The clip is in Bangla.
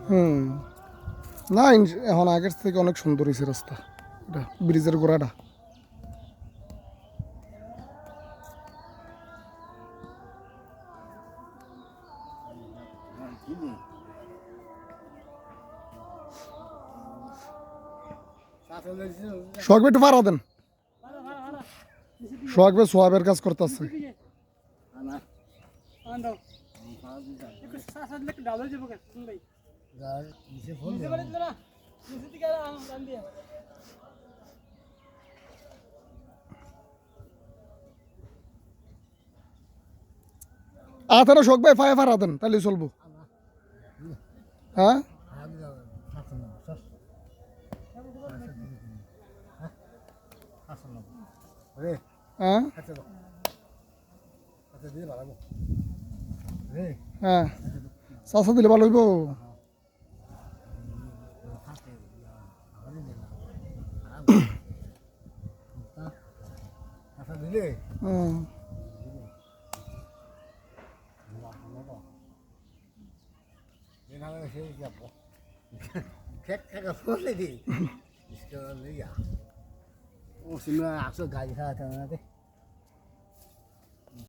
হুম না এখন আগের থেকে অনেক সুন্দর হয়েছে রাস্তা, এটা ব্রিজের গোড়াটা। সোহাগ ভাই একটু পাড়া দেন, সোহাগ ভাই সোয়াবের কাজ করতেছে। আতারা সোহাগ ভাই ফায়া পাড়া দেন, তাহলে চলবো। হ্যাঁ হ্যাঁ হ্যাঁ চাষা দিলে ভালো হইব। হুম Ủa, xin mời áp dụng cái gì thôi,